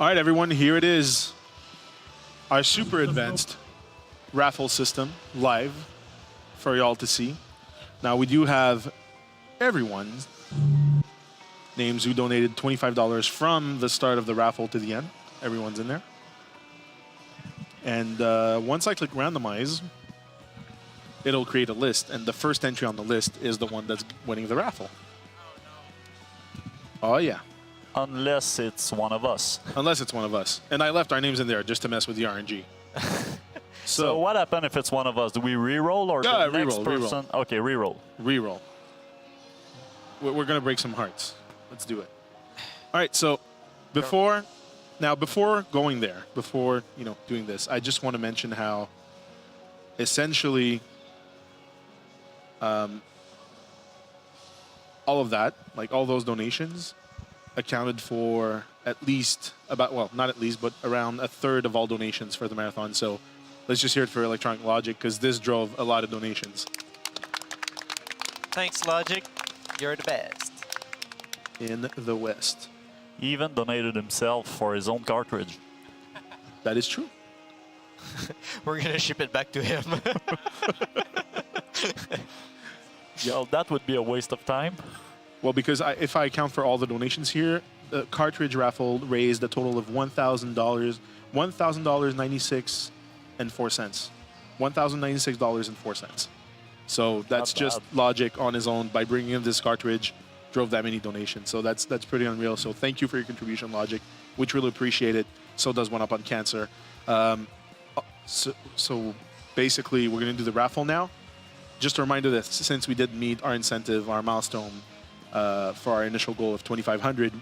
All right, everyone, here it is. Our super advanced raffle system live for y'all to see. Now, we do have everyone's names who donated $25 from the start of the raffle to the end. Everyone's in there. And once I click randomize, it'll create a list. And the first entry on the list is the one that's winning the raffle. Oh, yeah. Unless it's one of us. Unless it's one of us. And I left our names in there just to mess with the RNG. So what happens if it's one of us? Do we re-roll or the next person? Okay, re-roll. Re-roll. We're going to break some hearts. Let's do it. All right, so before going there, before doing this, I just want to mention how essentially all of that, like all those donations, accounted for at least not at least, but around a third of all donations for the marathon. So let's just hear it for Electronic Logic, because this drove a lot of donations. Thanks, Logic. You're the best. In the West. He even donated himself for his own cartridge. That is true. We're going to ship it back to him. Yo, that would be a waste of time. Well, because if I account for all the donations here, the cartridge raffle raised a total of $1,000, $1,096.04. $1,096.04. So that's just Logic on his own by bringing in this cartridge, drove that many donations. So that's pretty unreal. So thank you for your contribution, Logic. We truly appreciate it. So does One Up on Cancer. So basically, we're going to do the raffle now. Just a reminder that since we did meet our incentive, our milestone for our initial goal of 2,500,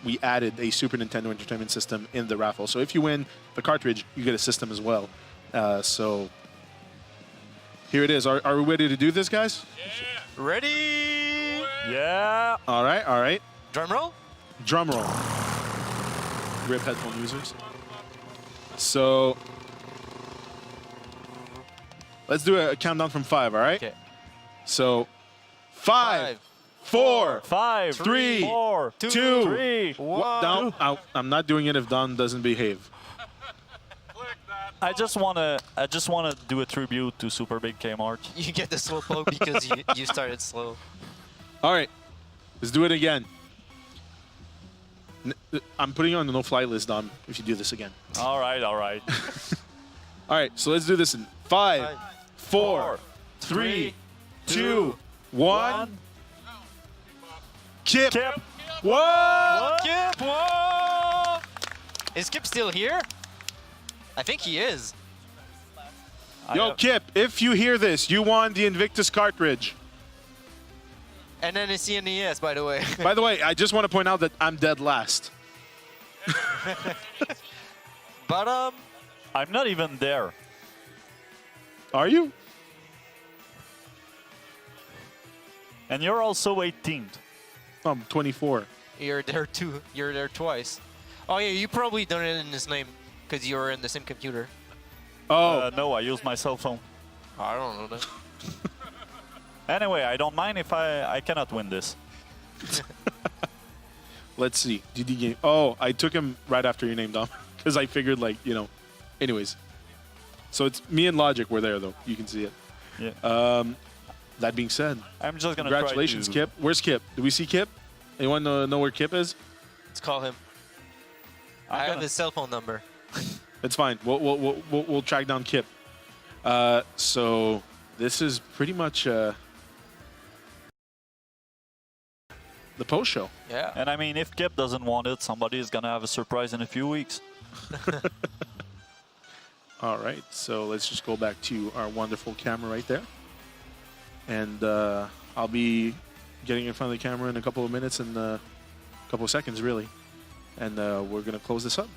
we added a Super Nintendo Entertainment System in the raffle. So if you win the cartridge, you get a system as well. So here it is. Are we ready to do this, guys? Yeah. Ready? Yeah. All right, all right. Drum roll? Drum roll. RIP headphone users. So let's do a countdown from 5, all right? Okay. So 5, 4, 5, 3, 4, 2, 3, 1. No, I'm not doing it if Don doesn't behave. I just wanna do a tribute to Super Big Kmart. You get the slow poke because you started slow. All right, let's do it again. I'm putting you on the no-fly list, Don, if you do this again. All right, all right. All right, so let's do this in 5, 4, 3, 2, 1. Kip. Kip. What? Kip! Whoa! Is Kip still here? I think he is. Yo, Kip, if you hear this, you won the Invictus cartridge. And then a CNES, by the way. By the way, I just want to point out that I'm dead last. But, I'm not even there. Are you? And you're also 18th. I'm 24. you're there too. You're there twice. Oh, yeah, you probably done it in his name because you were in the same computer. Oh. No, I use my cell phone. I don't know that. Anyway, I don't mind if I cannot win this. Let's see. DD game. Oh, I took him right after your name, Dom, because I figured, anyways. So it's me and Logic were there, though. You can see it. Yeah. That being said, I'm just gonna congratulations, Kip. Where's Kip? Do we see Kip? Anyone know where Kip is? Let's call him. I have his cell phone number. It's fine. We'll track down Kip. So this is pretty much the post show. Yeah. And I mean, if Kip doesn't want it, somebody is gonna have a surprise in a few weeks. All right. So let's just go back to our wonderful camera right there. And I'll be getting in front of the camera in a couple of minutes and a couple of seconds, really. And we're going to close this up.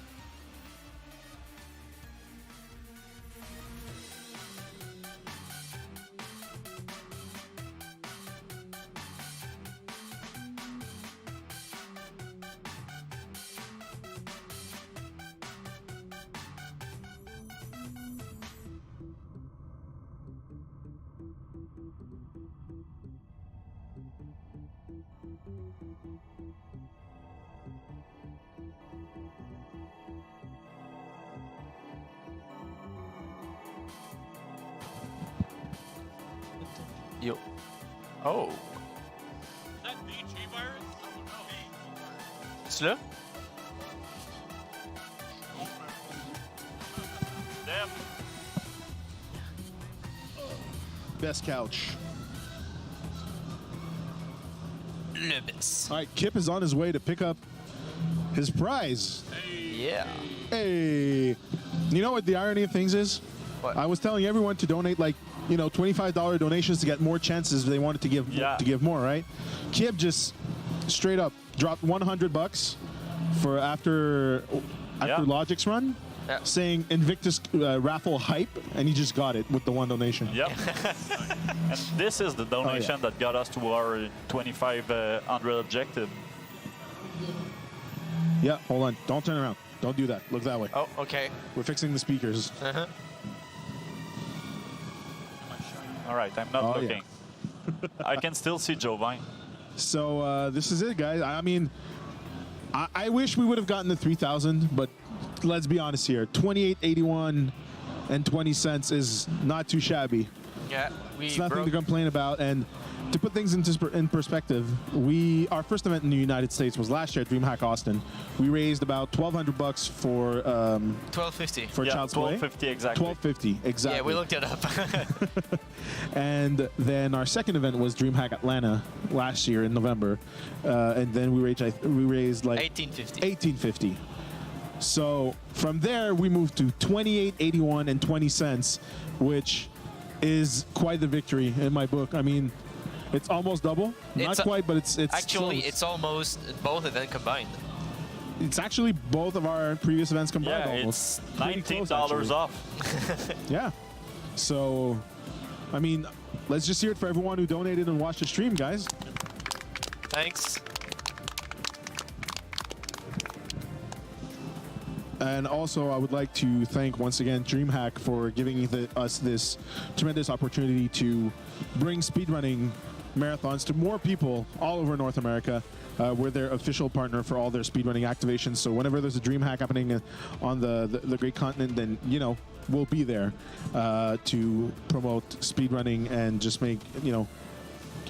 Yo. Oh. That BG virus? C'est là? Damn. Best couch. Le best. All right, Kip is on his way to pick up his prize. Yeah. Hey, you know what the irony of things is? What? I was telling everyone to donate like, you know, $25 donations to get more chances. They wanted to give more, right? Kip just straight up dropped $100 for after Logic's run, saying Invictus Raffle hype, and he just got it with the one donation. Yep. And this is the donation that got us to our 2,500 objective. Yeah, hold on. Don't turn around. Don't do that. Look that way. Oh, okay. We're fixing the speakers. Uh-huh. All right, I'm not looking. I can still see Jovine. So this is it, guys. I mean, I wish we would have gotten the 3,000, but let's be honest here. 28.81 and 20 cents is not too shabby. Yeah, It's nothing to complain about. And to put things in perspective, our first event in the United States was last year at Dreamhack Austin. We raised about $1,200 for $12.50 for Child's Play. $12.50 exactly. $12.50 exactly. Yeah, we looked it up. And then our second event was Dreamhack Atlanta last year in November, and then we raised like $18.50. $18.50. So from there we moved to $28.81 and 20 cents, which is quite the victory in my book. I mean, it's almost double. Not quite, but it's actually close. it's almost both events combined. It's actually both of our previous events combined. Yeah, almost. it's Pretty close, $19 actually. off. Yeah. So, I mean, let's just hear it for everyone who donated and watched the stream, guys. Thanks. And also, I would like to thank once again Dreamhack for giving us this tremendous opportunity to bring speedrunning marathons to more people all over North America. We're their official partner for all their speedrunning activations. So whenever there's a Dreamhack happening on the great continent, then, you know, we'll be there to promote speedrunning and just make, you know,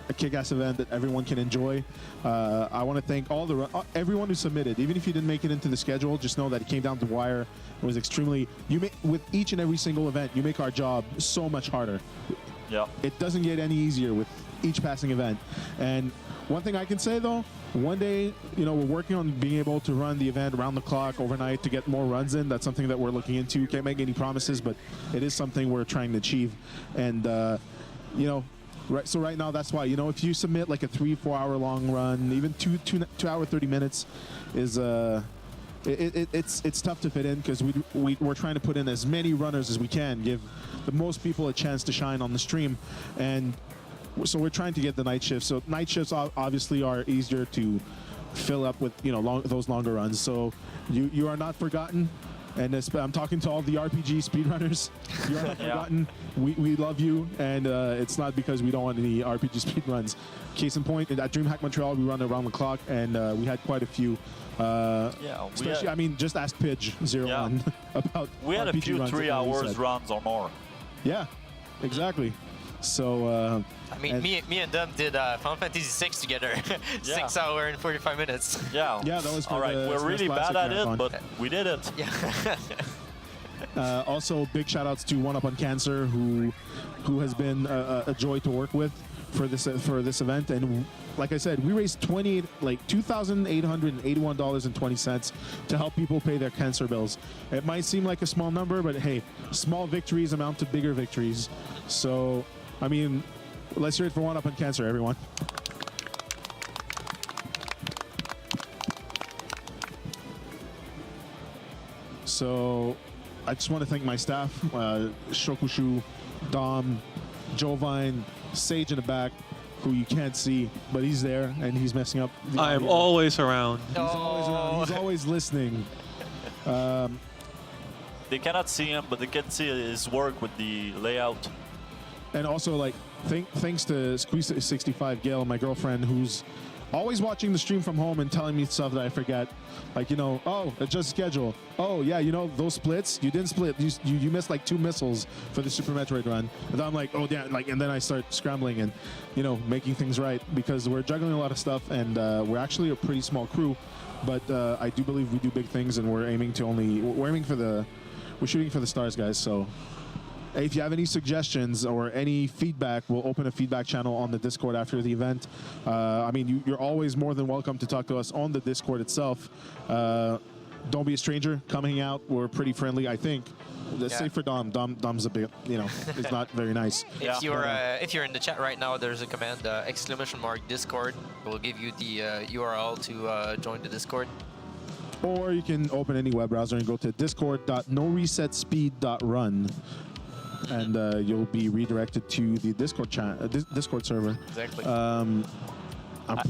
a kick-ass event that everyone can enjoy. I want to thank everyone who submitted. Even if you didn't make it into the schedule, just know that it came down to wire. It was extremely. With each and every single event, you make our job so much harder. Yeah. It doesn't get any easier with each passing event. And one thing I can say though, one day, you know, we're working on being able to run the event around the clock overnight to get more runs in. That's something that we're looking into. Can't make any promises, but it is something we're trying to achieve. And you know. So right now, that's why, you know, if you submit like a 3-4 hour long run, even 2 hour 30 minutes is it's tough to fit in, because we're trying to put in as many runners as we can, give the most people a chance to shine on the stream. And so we're trying to get the night shifts. So night shifts obviously are easier to fill up with, you know, those longer runs. So you are not forgotten. And I'm talking to all the RPG speedrunners. You're not forgotten. We love you, and it's not because we don't want any RPG speedruns. Case in point, at Dreamhack Montreal, we run around the clock, and we had quite a few. Especially, I mean, just ask Pidge 01 about. We had RPG a few runs 3 hours runs or more. Yeah, exactly. So. I mean, me and them did Final Fantasy VI together. 6 hour and 45 minutes. Yeah. Yeah, that was for all right. We're really bad at it, but we did it. Yeah. Also, big shout outs to One Up on Cancer, who has been a joy to work with for this event. And like I said, we raised $2,881.20 to help people pay their cancer bills. It might seem like a small number, but hey, small victories amount to bigger victories. So, I mean, let's hear it for One Up on Cancer, everyone. So, I just want to thank my staff, Shokushu, Dom, Jovine, Sage in the back, who you can't see, but he's there and he's messing up. I am always around. He's always around. He's always listening. They cannot see him, but they can see his work with the layout. And also, like, thanks to Squeeze 65 Gail, my girlfriend, who's always watching the stream from home and telling me stuff that I forget. Like, you know, oh, adjust schedule. Oh, yeah, you know, those splits, you didn't split. You missed like 2 missiles for the Super Metroid run. And then I'm like, oh, yeah, like, and then I start scrambling and, you know, making things right because we're juggling a lot of stuff and we're actually a pretty small crew. But I do believe we do big things and we're aiming to we're shooting for the stars, guys. So if you have any suggestions or any feedback, we'll open a feedback channel on the Discord after the event. I mean, you're always more than welcome to talk to us on the Discord itself. Don't be a stranger. Come hang out. We're pretty friendly, I think. Save for Dom. Dom's a bit, you know, it's not very nice. If you're in the chat right now, there's a command !Discord. We'll give you the URL to join the Discord. Or you can open any web browser and go to discord.noresetspeed.run. And you'll be redirected to the Discord server. Exactly. I'm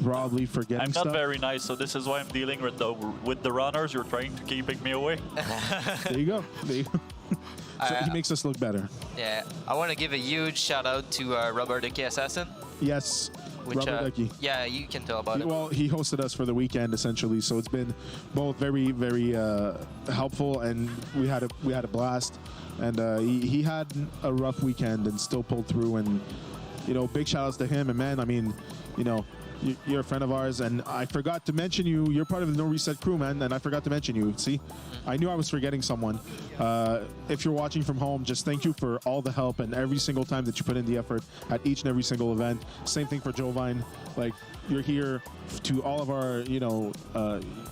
probably forgetting I'm stuff. not very nice, so this is why I'm dealing with the runners. You're trying to keep me away. There you go. There you go. So he makes us look better. Yeah, I want to give a huge shout out to Rubber Ducky Assassin. Yes. Which, Rubber Ducky. Yeah, you can tell about it. Well, he hosted us for the weekend essentially, so it's been both very, very helpful, and we had a blast. And he had a rough weekend and still pulled through. And you know, big shout outs to him. And man, I mean, you know, you're a friend of ours, and I forgot to mention you. You're part of the NoReset crew, man, and I forgot to mention you. See, I knew I was forgetting someone. If you're watching from home, just thank you for all the help and every single time that you put in the effort at each and every single event. Same thing for Jovine. Like, you're here to all of our, you know,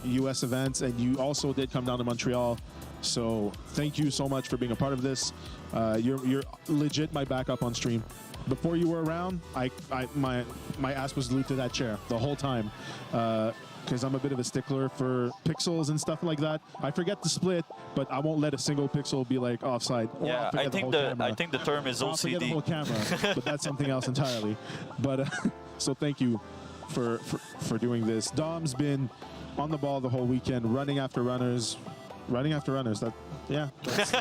U.S. events, and you also did come down to Montreal. So thank you so much for being a part of this. You're legit my backup on stream. Before you were around, my ass was glued to that chair the whole time because I'm a bit of a stickler for pixels and stuff like that. I forget to split, but I won't let a single pixel be like offside. Or Yeah, I think the term is I'll forget the OCD. whole camera, but that's something else entirely. But so thank you for doing this. Dom's been on the ball the whole weekend, running after runners. Running after runners. That's Yeah, that's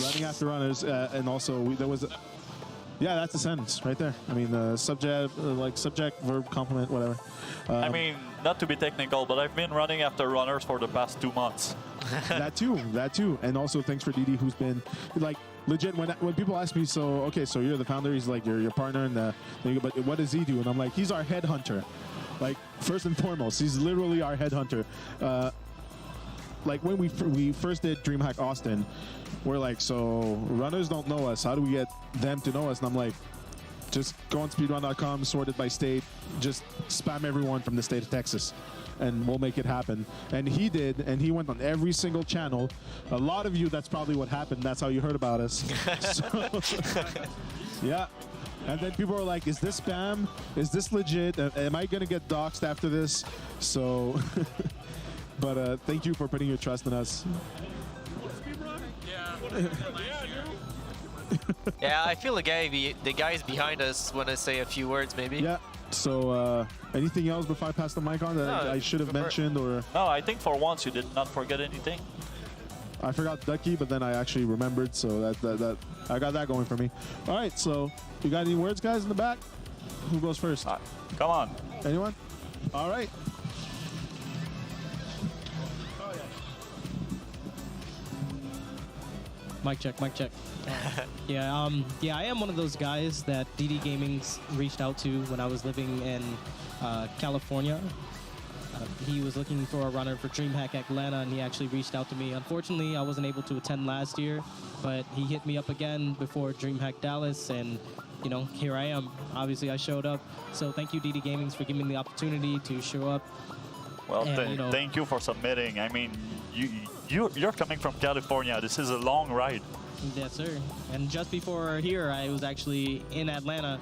running after runners, and also there was. Yeah, that's a sentence right there. I mean, subject, verb, complement, whatever. I mean, not to be technical, but I've been running after runners for the past 2 months. That too. And also thanks for Didi, who's been like legit. When people ask me, so you're the founder, he's like your partner, and but what does he do? And I'm like, he's our headhunter. Like, first and foremost, he's literally our headhunter. Like when we first did Dreamhack Austin, we're like, so runners don't know us. How do we get them to know us? And I'm like, just go on speedrun.com, sorted by state, just spam everyone from the state of Texas, and we'll make it happen. And he did, and he went on every single channel. A lot of you, that's probably what happened. That's how you heard about us. So, yeah. And then people are like, is this spam? Is this legit? Am I going to get doxxed after this? So... But thank you for putting your trust in us. Yeah, I feel the guys behind us want to say a few words, maybe. Yeah. So anything else before I pass the mic on that I should have mentioned, or? No, I think for once you did not forget anything. I forgot Ducky, but then I actually remembered, so that I got that going for me. All right, so you got any words, guys, in the back? Who goes first? Come on. Anyone? All right. Mic check, mic check. Yeah, I am one of those guys that DD Gaming's reached out to when I was living in California. He was looking for a runner for Dreamhack Atlanta, and he actually reached out to me. Unfortunately, I wasn't able to attend last year, but he hit me up again before Dreamhack Dallas, and you know, here I am. Obviously, I showed up. So thank you, DD Gaming's, for giving me the opportunity to show up. Well, And, you know, thank you for submitting. I mean, you're coming from California. This is a long ride. Yes, sir. And just before here, I was actually in Atlanta.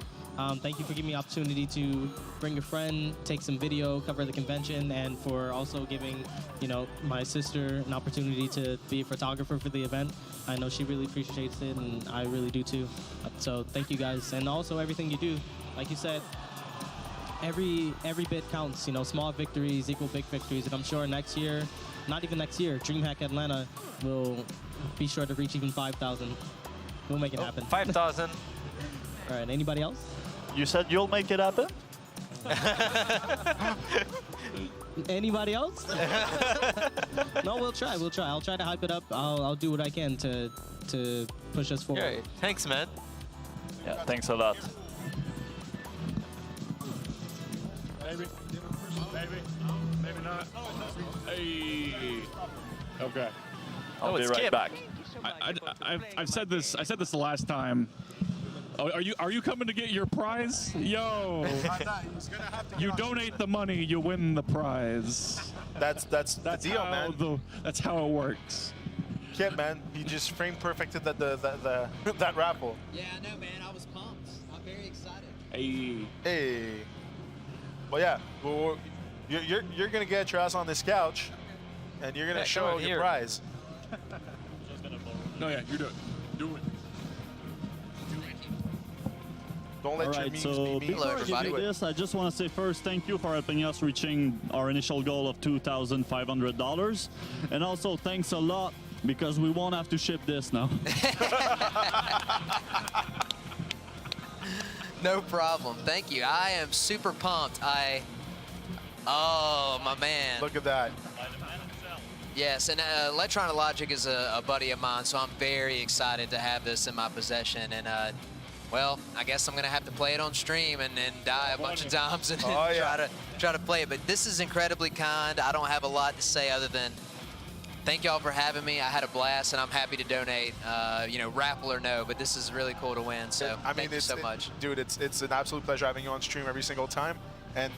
Thank you for giving me the opportunity to bring a friend, take some video, cover the convention, and for also giving, you know, my sister an opportunity to be a photographer for the event. I know she really appreciates it, and I really do too. So thank you guys, and also everything you do. Like you said, every bit counts. You know, small victories equal big victories, and I'm sure next year, not even next year, Dreamhack Atlanta will be sure to reach even 5,000. We'll make it happen. 5,000. All right, anybody else? You said you'll make it happen? Anybody else? No, we'll try. We'll try. I'll try to hype it up. I'll do what I can to push us forward. Great. Thanks, man. Yeah, thanks a lot. Maybe. Maybe not. Hey. Okay. I'll be it's right Kip. back. I've said this. I said this the last time. Oh, are you coming to get your prize? Yo, you donate the money, you win the prize. That's the deal, man. That's how it works. Kip, man, you just frame perfected that raffle. Yeah, I know, man. I was pumped. I'm very excited. Hey. Well, yeah. Well, you're gonna get your ass on this couch, and you're gonna Yeah, show come on your here. prize. No, yeah, you do it. Do it. Don't let All your right, memes so be memes. Hello, before I give everybody. you this, I just want to say first thank you for helping us reaching our initial goal of $2,500. And also thanks a lot because we won't have to ship this now. No problem. Thank you. I am super pumped. Oh, my man. Look at that. Yes, and Electronic Logic is a buddy of mine, so I'm very excited to have this in my possession. And, well, I guess I'm going to have to play it on stream and then die a bunch of times and Oh, yeah. try to play it. But this is incredibly kind. I don't have a lot to say other than thank y'all for having me. I had a blast, and I'm happy to donate, you know, raffle or no, but this is really cool to win, so I mean, thank you so much. Dude, it's an absolute pleasure having you on stream every single time. And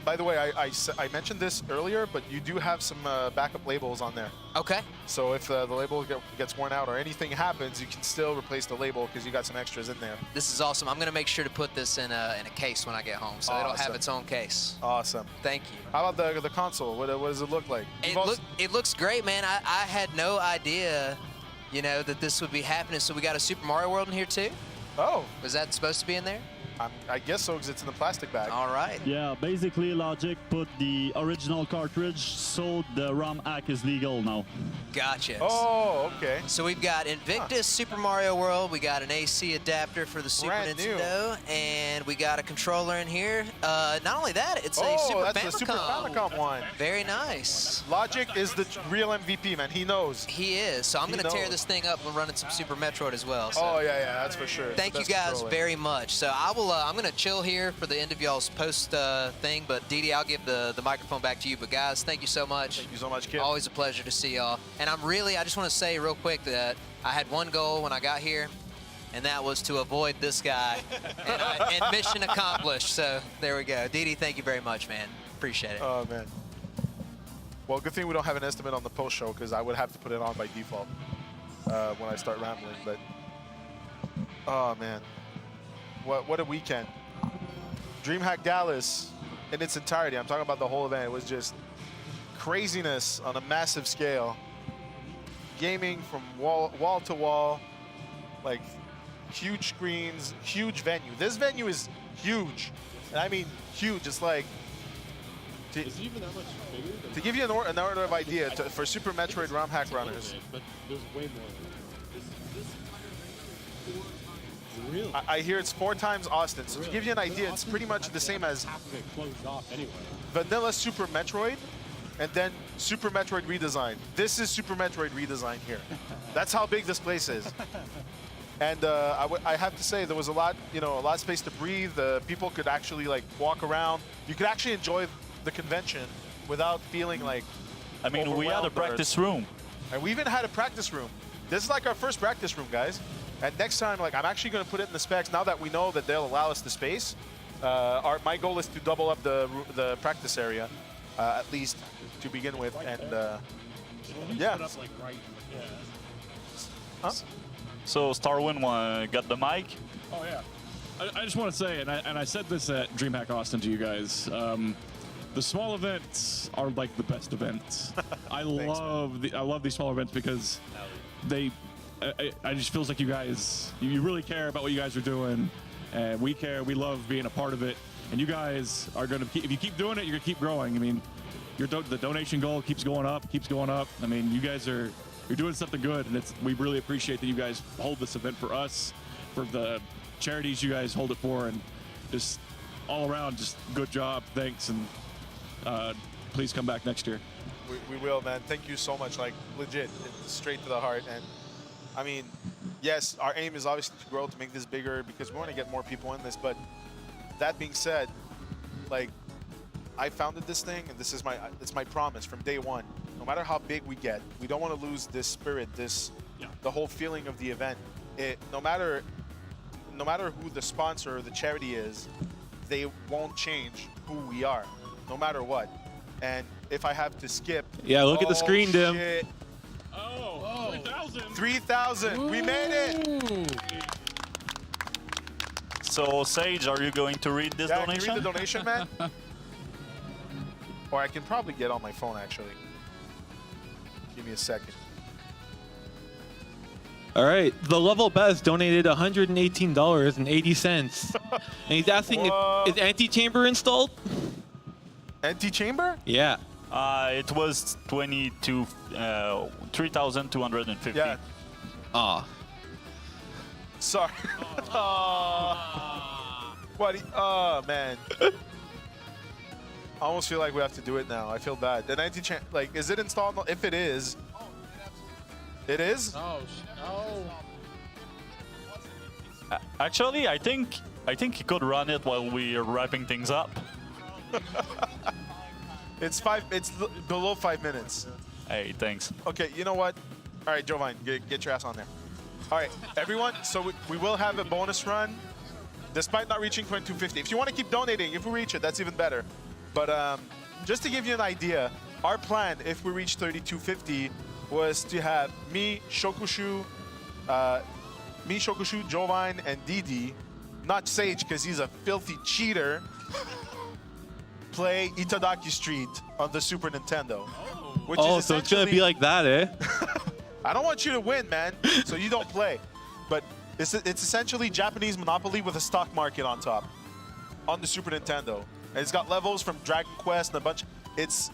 by the way, I mentioned this earlier, but you do have some backup labels on there. Okay. So if the label gets worn out or anything happens, you can still replace the label because you got some extras in there. This is awesome. I'm going to make sure to put this in a case when I get home, so it'll have Awesome. its own case. Awesome. Thank you. How about the console? What does it look like? It looks great, man. I had no idea, you know, that this would be happening. So we got a Super Mario World in here too? Oh, Was that supposed to be in there? I guess so because it's in the plastic bag. All right. Yeah, basically Logic put the original cartridge so the ROM hack is legal now. Gotcha. Oh, okay. So we've got Invictus, Super Mario World, we got an AC adapter for the Super Brand new. Nintendo, and we got a controller in here. Not only that, it's a Super that's Famicom. the Super Famicom one. Very nice. Logic is the real MVP, man. He knows. He is. So I'm He going to tear knows. this thing up and run in some Super Metroid as well. So. Oh, yeah, that's for sure. It's the Thank you best guys controller. very much. So I will. I'm gonna chill here for the end of y'all's post thing. But Didi, I'll give the microphone back to you. But guys, thank you so much. Thank you so much, kid. Always a pleasure to see y'all. And I just want to say real quick that I had one goal when I got here, and that was to avoid this guy. and mission accomplished. So there we go. Didi, thank you very much, man. Appreciate it. Oh, man. Well, good thing we don't have an estimate on the post show because I would have to put it on by default when I start rambling. But oh, man. What a weekend. Dreamhack Dallas in its entirety, I'm talking about the whole event, it was just craziness on a massive scale. Gaming from wall to wall, like huge screens, huge venue. This venue is huge. And I mean huge. It's like, Is it even that much bigger? to give you an order of idea, for Super Metroid ROM hack runners, But there's way more. Really? I hear it's 4 times Austin. So to give you an idea, it's pretty much the same as Half of it closed off anyway. vanilla Super Metroid and then Super Metroid redesign. This is Super Metroid redesign here. That's how big this place is. And I have to say there was a lot of space to breathe. People could actually like walk around. You could actually enjoy the convention without feeling like I mean, we had a overwhelmed or- practice room. And we even had a practice room. This is like our first practice room, guys. And next time, like, I'm actually going to put it in the specs now that we know that they'll allow us the space. My goal is to double up the practice area, at least to begin with. And yeah. Put up like right. Yeah. Huh? So Starwin got the mic. Oh yeah. I just want to say, and I said this at Dreamhack Austin to you guys. The small events are like the best events. I love these small events because I just feels like you guys, you really care about what you guys are doing, and we care. We love being a part of it, and you guys are gonna keep, if you keep doing it, you're gonna keep growing. I mean, the donation goal keeps going up. I mean, you guys you're doing something good, and we really appreciate that you guys hold this event for us, for the charities you guys hold it for, and just all around, just good job. Thanks, and please come back next year. We will, man. Thank you so much. Like, legit, it's straight to the heart. And I mean, yes, our aim is obviously to grow, to make this bigger, because we want to get more people in this. But that being said, like, I founded this thing, and this is it's my promise from day one. No matter how big we get, we don't want to lose this spirit, the whole feeling of the event. No matter who the sponsor or the charity is, they won't change who we are, no matter what. And if I have to skip, yeah, look at the screen, Dim. Shit. Oh, 3,000. 3,000. We made it. So, Sage, are you going to read this Yeah, donation? can you read the donation, man? Or I can probably get on my phone, actually. Give me a second. All right, the level best donated $118.80, and he's asking is Antichamber installed? Antichamber? Yeah. It was 3,250. Yeah. Ah. Sorry. What? Oh man. I almost feel like we have to do it now. I feel bad. The Antichamber, like, is it installed? If it is, it is. Oh, Actually, I think he could run it while we're wrapping things up. It's below 5 minutes. Hey, thanks. Okay, you know what? All right, Jovine, get your ass on there. All right, everyone. So we will have a bonus run, despite not reaching 2250. If you want to keep donating, if we reach it, that's even better. But just to give you an idea, our plan, if we reach 3250, was to have me, Shokushu, Jovine, and Didi, not Sage because he's a filthy cheater, play Itadaki Street on the Super Nintendo. Which is so it's gonna be like that, eh? I don't want you to win, man, so you don't play. But it's essentially Japanese Monopoly with a stock market on top on the Super Nintendo. And it's got levels from Dragon Quest and a bunch. It's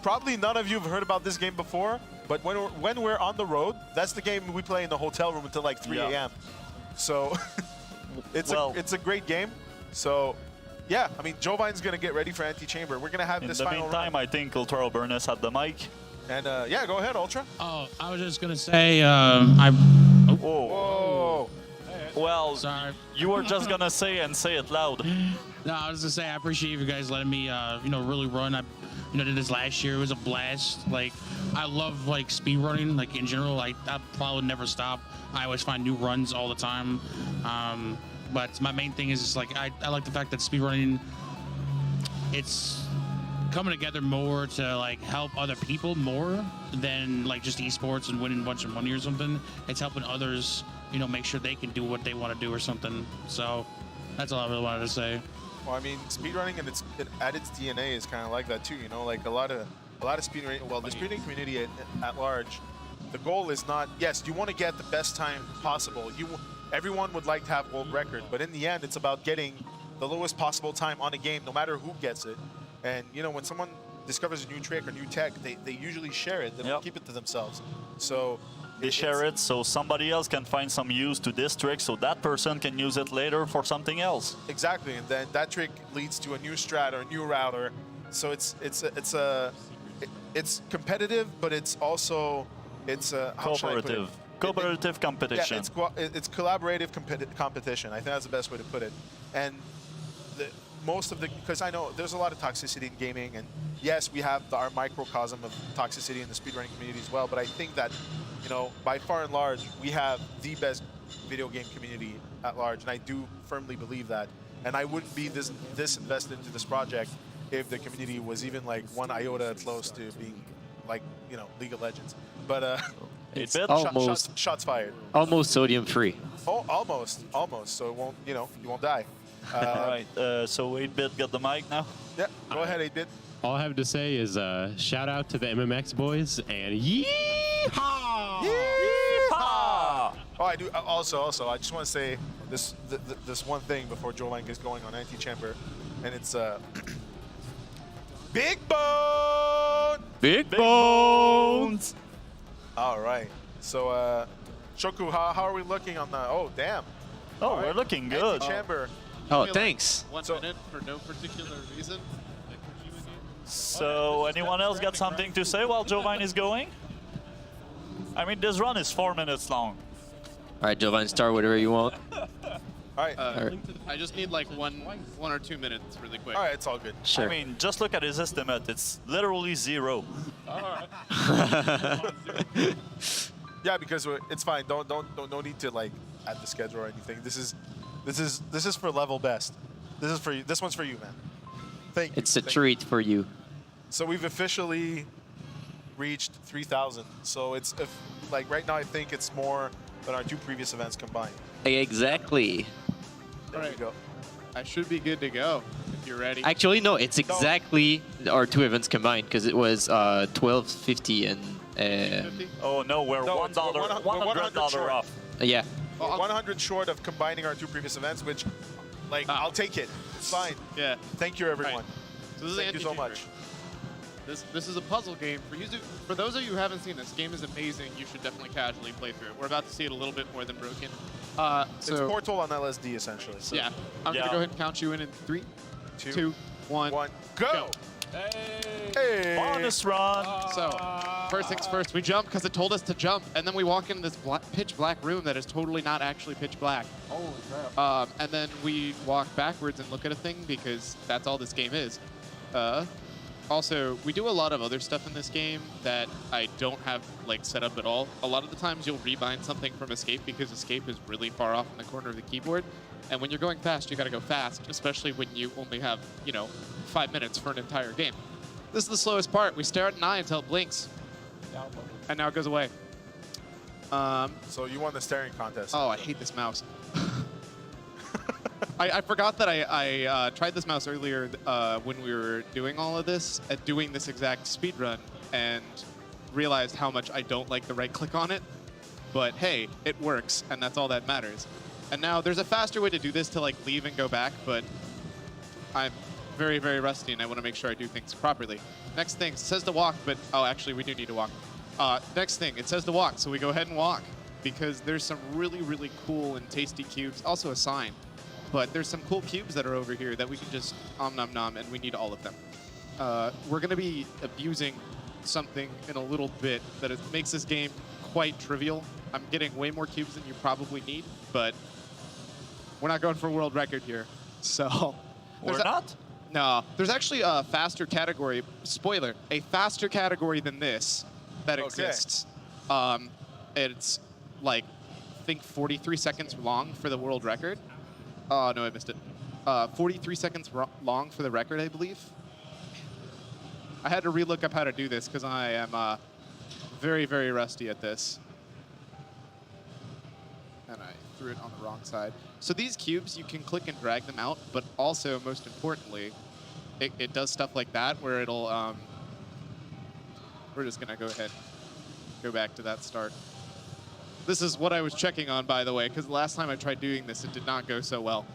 probably none of you have heard about this game before, but when we're on the road, that's the game we play in the hotel room until like 3 a.m. So it's a great game. So yeah, I mean, Jovine's gonna get ready for Antichamber. We're gonna have this final In the meantime, run. I think Ultra Albertus had the mic. And yeah, go ahead, Ultra. Oh, I was just gonna say, Whoa. Well, sorry. You were just gonna say it loud. No, I was gonna say I appreciate you guys letting me, really run. I, did this last year. It was a blast. Like, I love like speed running. Like in general, I probably never stop. I always find new runs all the time. But my main thing is just like I like the fact that speed running, it's coming together more to like help other people more than like just esports and winning a bunch of money or something. It's helping others, make sure they can do what they want to do or something. So that's all I really wanted to say. Well, I mean, speedrunning and at its DNA is kind of like that too. Like a lot of speedrunning. Well, the speedrunning community at large, the goal is not. Yes, you want to get the best time possible. Everyone would like to have world record, but in the end, it's about getting the lowest possible time on a game, no matter who gets it. And when someone discovers a new trick or new tech, they usually share it. They don't keep it to themselves. So they share it so somebody else can find some use to this trick, so that person can use it later for something else. Exactly, and then that trick leads to a new strat or a new router. So it's competitive, but it's also cooperative. Cooperative competition. Yeah, it's collaborative competition. I think that's the best way to put it. And because I know there's a lot of toxicity in gaming, and yes, we have our microcosm of toxicity in the speedrunning community as well, but I think that, by far and large, we have the best video game community at large, and I do firmly believe that. And I wouldn't be this invested into this project if the community was even like one iota close to being like, League of Legends. But it's almost shots fired. Almost sodium free. Oh, almost. So it won't, you won't die. All right, so 8-Bit got the mic now? Yeah, go ahead, 8-Bit. All I have to say is shout out to the MMX boys and yeehaw! Yeehaw! Oh, I do. Also, I just want to say this one thing before Jovine gets going on Antichamber, and it's Big Bone! Big Bones! All right. So, Shoku, how are we looking on the? Oh, damn. Oh, we're looking good. Antichamber. Oh, thanks. 1 minute for no particular reason. So, anyone else got something to say while Jovine is going? I mean, this run is 4 minutes long. All right, Jovine, start whatever you want. All right. I just need like one or 2 minutes really quick. All right, it's all good. Sure. I mean, just look at his estimate. It's literally 0. Yeah, because it's fine. No need to like add the schedule or anything. This is for level best. This is for you. This one's for you, man. Thank you. It's a treat for you. So we've officially reached 3,000. So it's like right now I think it's more than our 2 previous events combined. Exactly. There you go. I should be good to go if you're ready. Actually, no, it's exactly our 2 events combined because it was 1250 and. Oh no, we're $1 $100 off. Yeah. We're 100 short of combining our 2 previous events, which, like, I'll take it. It's fine. Yeah. Thank you, everyone. Right. So this is Thank you so much. This is a puzzle game. For those of you who haven't seen this, game is amazing. You should definitely casually play through it. We're about to see it a little bit more than broken. It's Portal on LSD, essentially. So. Yeah. I'm going to go ahead and count you in 3, 2, 1, go! Hey! Bonus run! So, first things first, we jump because it told us to jump, and then we walk into this pitch black room that is totally not actually pitch black. Holy crap. And then we walk backwards and look at a thing because that's all this game is. Also, we do a lot of other stuff in this game that I don't have like set up at all. A lot of the times you'll rebind something from escape because escape is really far off in the corner of the keyboard. And when you're going fast, you gotta go fast, especially when you only have, 5 minutes for an entire game. This is the slowest part. We stare at an eye until it blinks. And now it goes away. So you won the staring contest. Oh, I hate this mouse. I forgot that I tried this mouse earlier when we were doing all of this, doing this exact speed run, and realized how much I don't like the right click on it. But hey, it works, and that's all that matters. And now there's a faster way to do this to like leave and go back, but I'm very, very rusty, and I want to make sure I do things properly. Next thing, it says to walk, but oh, actually, we do need to walk. Next thing, it says to walk, so we go ahead and walk because there's some really, really cool and tasty cubes. Also a sign. But there's some cool cubes that are over here that we can just nom nom, and we need all of them. We're going to be abusing something in a little bit that makes this game quite trivial. I'm getting way more cubes than you probably need, but we're not going for a world record here. So we're not? No. There's actually a faster category. Spoiler, a faster category than this that exists. It's like, I think 43 seconds long for the world record. Oh, no, I missed it. 43 seconds long for the record, I believe. I had to relook up how to do this because I am very, very rusty at this. And I threw it on the wrong side. So these cubes, you can click and drag them out, but also, most importantly, it does stuff like that where it'll... we're just going to go ahead and go back to that start. This is what I was checking on, by the way, because the last time I tried doing this, it did not go so well.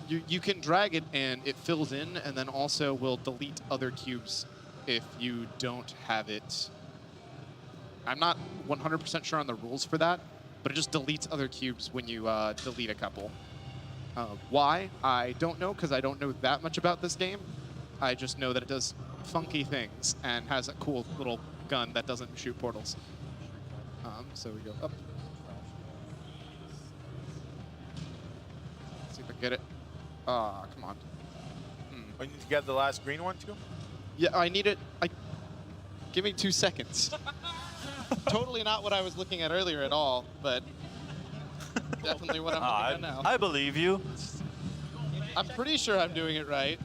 You can drag it, and it fills in, and then also will delete other cubes if you don't have it. I'm not 100% sure on the rules for that, but it just deletes other cubes when you delete a couple. Why? I don't know, because I don't know that much about this game. I just know that it does funky things and has a cool little gun that doesn't shoot portals. So we go up. Let's see if I get it. Ah, come on. Oh, you need to get the last green one too? Yeah, I need it. Give me 2 seconds. Totally not what I was looking at earlier at all, but definitely what I'm looking at now. I believe you. I'm pretty sure I'm doing it right.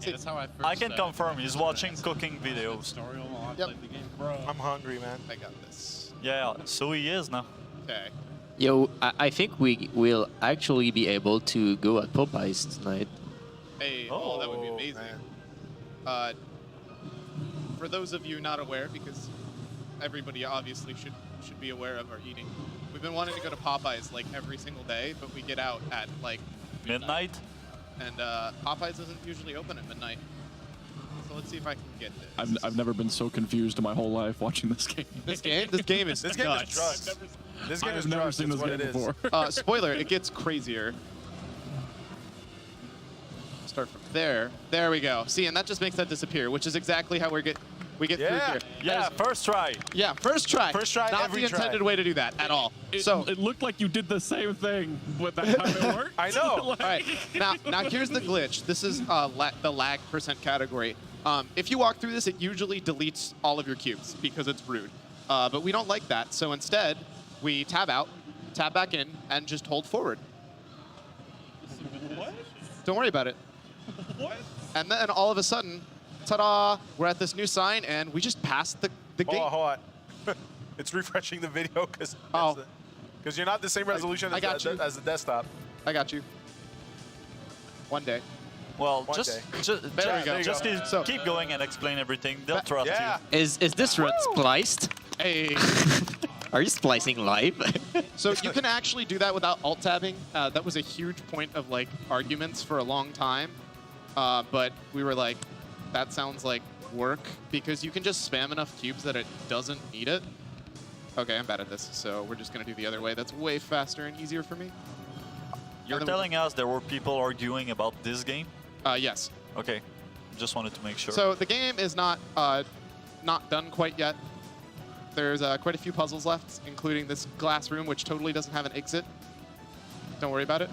Yeah, that's how I first I can confirm. He's watching cooking videos. Yep. I'm hungry, man. I got this. Yeah, so he is now. Okay. Yo, I think we will actually be able to go at Popeyes tonight. Hey, oh, that would be amazing. For those of you not aware, because everybody obviously should be aware of our eating, we've been wanting to go to Popeyes like every single day, but we get out at like midnight. And Popeyes isn't usually open at midnight. So let's see if I can get this. I've never been so confused in my whole life watching this game. This game is This game is nuts. drugs. This game is never drugs. seen It's this what game it is. before. Spoiler, it gets crazier. there. There we go. See, and that just makes that disappear, which is exactly how we get through here. Yeah, first try. Yeah, first try. First try, Not every the try. intended way to do that at all. So it looked like you did the same thing, but that time it worked. I know. All right, now here's the glitch. This is the lag % category. If you walk through this, it usually deletes all of your cubes because it's rude. But we don't like that, so instead, we tab out, tab back in, and just hold forward. What? Don't worry about it. What? And then all of a sudden, ta-da, we're at this new sign, and we just passed the gate. Hold on. It's refreshing the video because you're not the same resolution as the desktop. I got you. One day. Well, One just keep going and explain everything. They'll trust you. Is this run spliced? Hey. Are you splicing live? So you can actually do that without alt-tabbing. That was a huge point of like arguments for a long time. But we were like, that sounds like work because you can just spam enough cubes that it doesn't need it. Okay, I'm bad at this, so we're just gonna do the other way. That's way faster and easier for me. You're telling us there were people arguing about this game? Yes. Okay, just wanted to make sure. So the game is not done quite yet. There's quite a few puzzles left, including this glass room, which totally doesn't have an exit. Don't worry about it.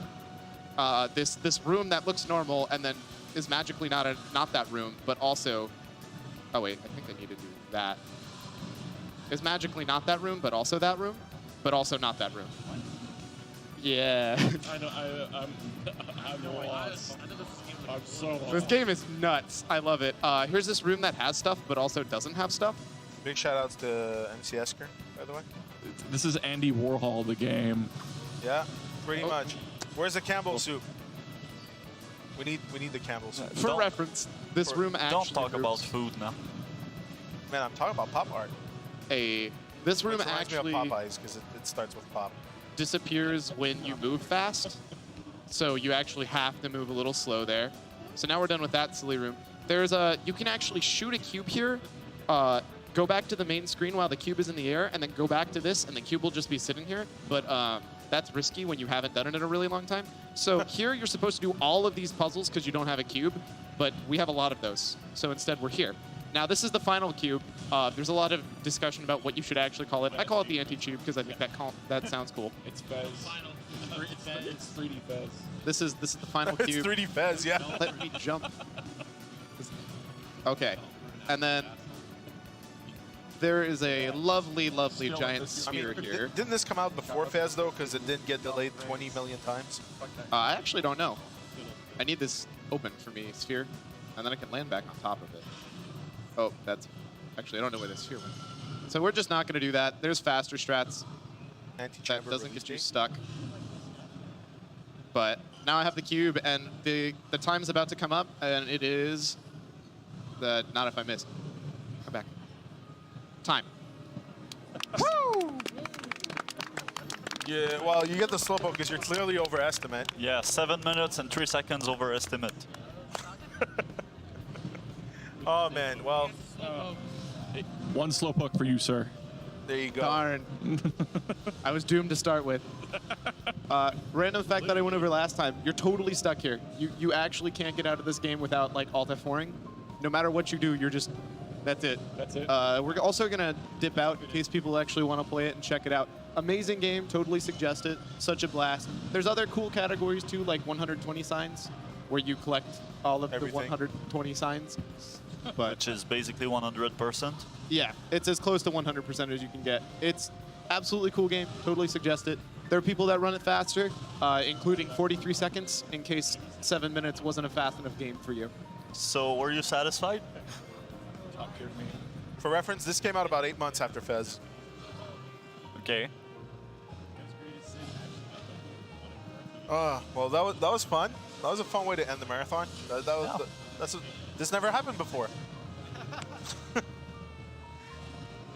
This room that looks normal and then is magically not that room, but also, oh wait, I think I need to do that. Is magically not that room, but also that room, but also not that room. Yeah. I know. I'm lost. I'm so lost. This game is nuts. I love it. Here's this room that has stuff, but also doesn't have stuff. Big shout outs to MC Esker, by the way. This is Andy Warhol, the game. Yeah, pretty much. Where's the Campbell soup? We need the Campbell soup. For reference, this room actually Don't talk about food now. Man, I'm talking about pop art. This room Which reminds actually me of Popeyes because it starts with pop. disappears when you move fast. So you actually have to move a little slow there. So now we're done with that silly room. There's you can actually shoot a cube here, go back to the main screen while the cube is in the air, and then go back to this, and the cube will just be sitting here. But that's risky when you haven't done it in a really long time. So here you're supposed to do all of these puzzles because you don't have a cube, but we have a lot of those. So instead we're here. Now this is the final cube. There's a lot of discussion about what you should actually call it. I call it the Antichamber because I think that sounds cool. It's Fez. It's 3D Fez. This is the final It's cube. 3D Fez, yeah. Let me jump. Okay, and then there is a lovely, lovely giant sphere here. Didn't this come out before Fez though? Because it didn't get delayed 20 million times. I actually don't know. I need this open for me, sphere, and then I can land back on top of it. Oh, that's actually I don't know where this sphere went. So we're just not going to do that. There's faster strats. That doesn't get you stuck. But now I have the cube, and the time's about to come up, and it is not if I miss. Come back. Time. Woo! Yeah, well, you get the slowpoke because you're clearly overestimate. Yeah, 7 minutes and 3 seconds overestimate. Oh man, well. One slowpoke for you, sir. There you go. Darn. I was doomed to start with. Random fact that I went over last time, you're totally stuck here. You actually can't get out of this game without like alt F4ing. No matter what you do, you're just, that's it. That's it. We're also gonna dip out in case people actually want to play it and check it out. Amazing game, totally suggest it. Such a blast. There's other cool categories too, like 120 signs, where you collect all of Everything. the 120 signs. Which is basically 100%. Yeah, it's as close to 100% as you can get. It's absolutely cool game. Totally suggest it. There are people that run it faster, including 43 seconds, in case 7 minutes wasn't a fast enough game for you. So were you satisfied? For reference, this came out about 8 months after Fez. Okay. Well, that was fun. That was a fun way to end the marathon. This never happened before.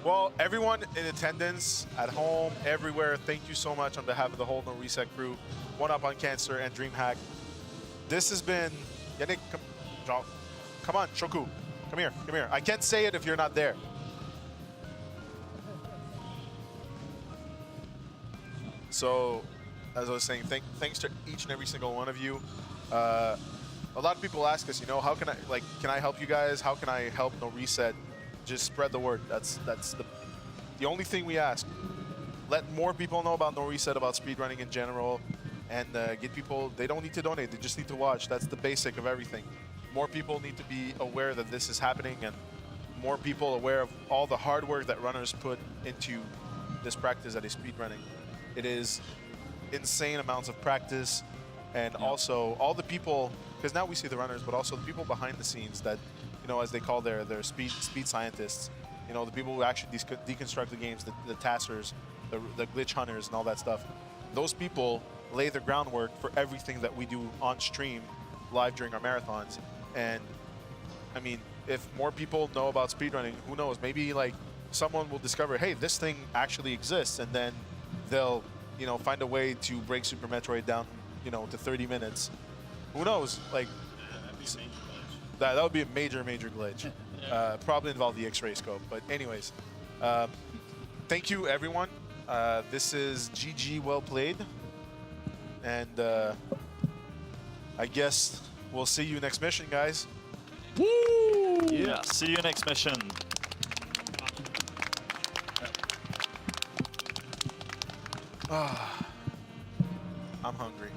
Well, everyone in attendance, at home, everywhere, thank you so much on behalf of the whole NoReset crew, One Up on Cancer and Dreamhack. This has been... Yannick, come on, Shoku. Come here, come here. I can't say it if you're not there. So, as I was saying, thanks to each and every single one of you. a lot of people ask us, you know, how can I help you guys? How can I help NoReset? Just spread the word. That's the only thing we ask. Let more people know about NoReset, about speedrunning in general, and get people, they don't need to donate, they just need to watch. That's the basic of everything. More people need to be aware that this is happening, and more people aware of all the hard work that runners put into this practice that is speedrunning. It is insane amounts of practice, and also all the people, because now we see the runners, but also the people behind the scenes that, you know, as they call their speed scientists, you know, the people who actually deconstruct the games, the taskers, the glitch hunters and all that stuff. Those people lay the groundwork for everything that we do on stream live during our marathons. And I mean, if more people know about speedrunning, who knows, maybe like someone will discover, hey, this thing actually exists, and then they'll, you know, find a way to break Super Metroid down, you know, to 30 minutes. Who knows? Like, that would be a major glitch. Probably involve the X-ray scope. But anyways, thank you everyone. This is GG, well played. And I guess we'll see you next mission, guys. Woo! Yeah, see you next mission. I'm hungry.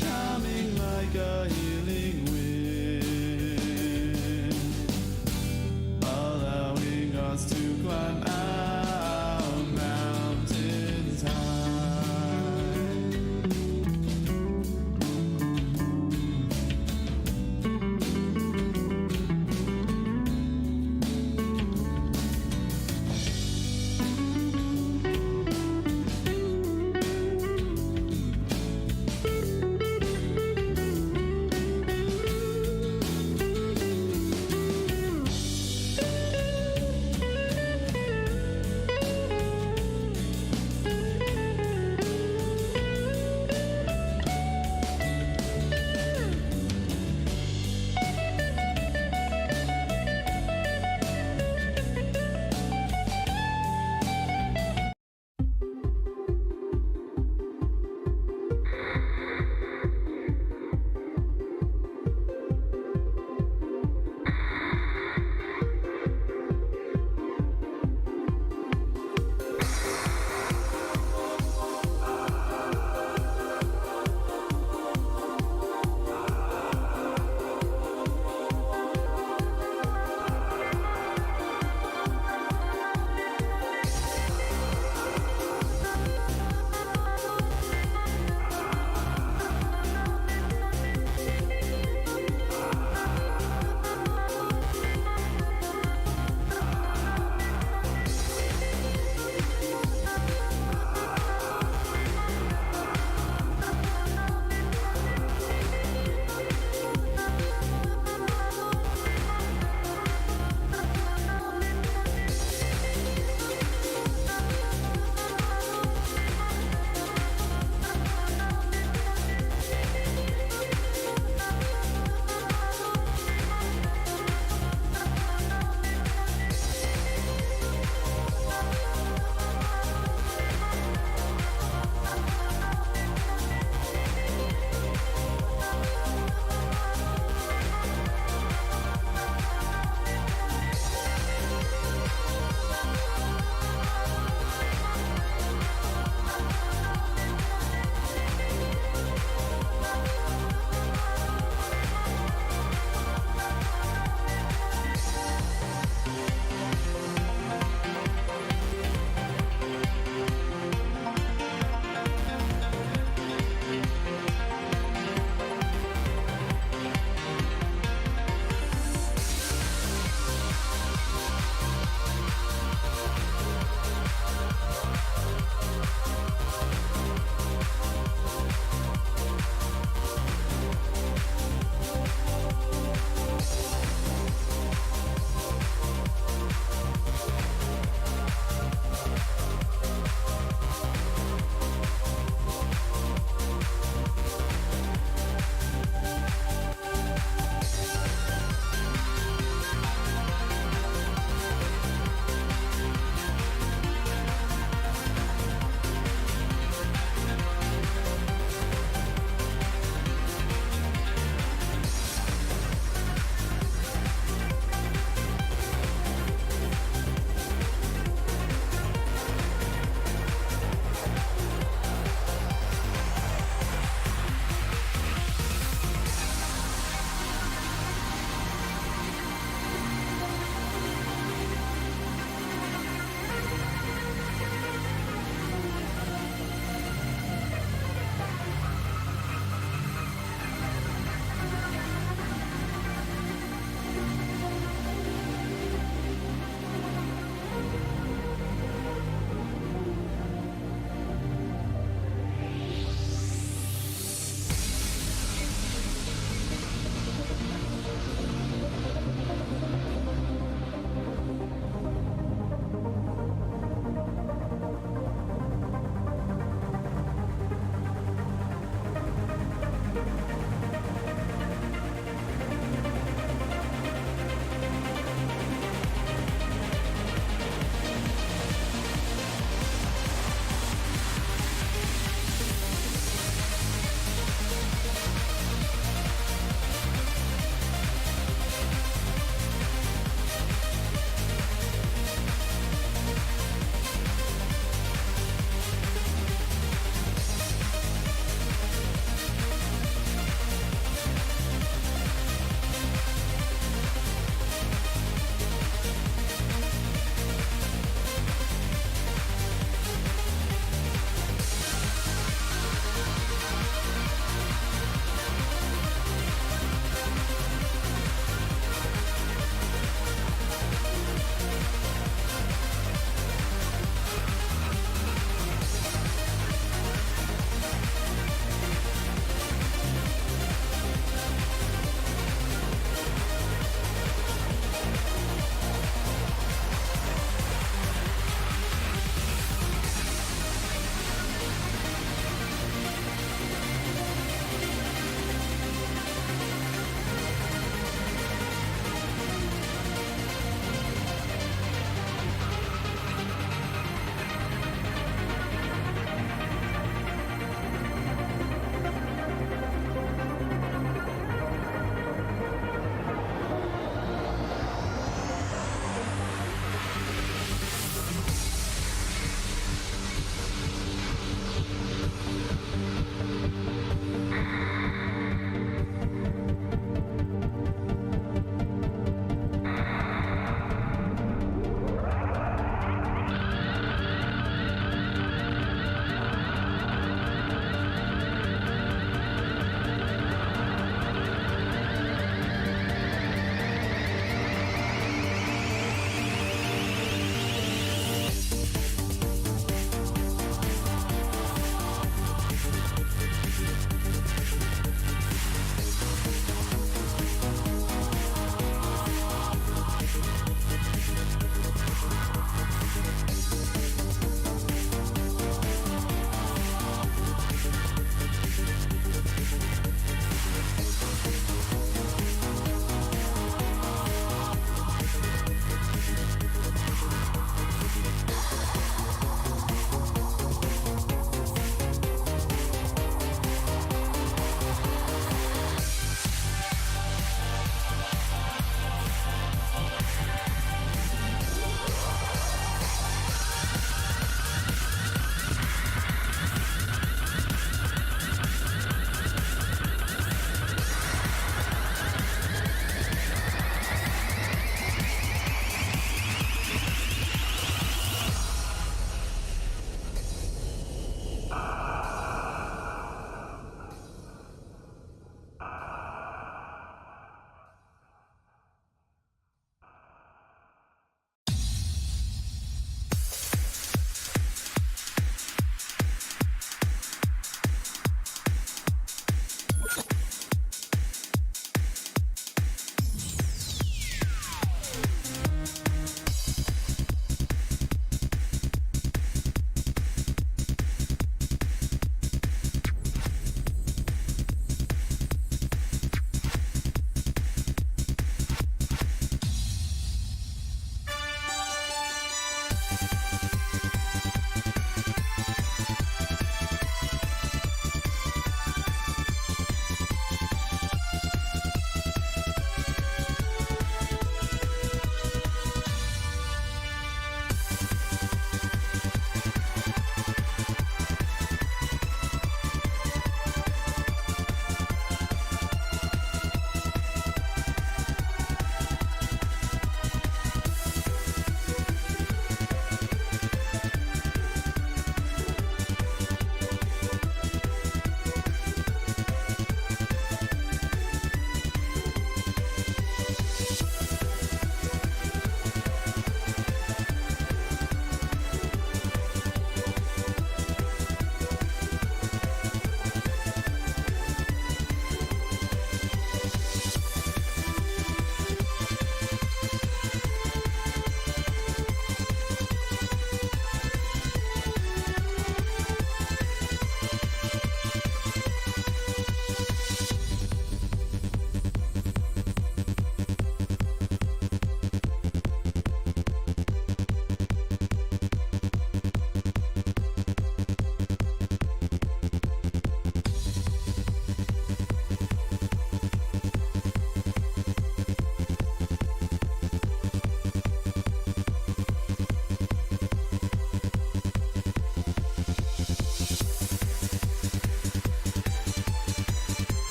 Coming like a healing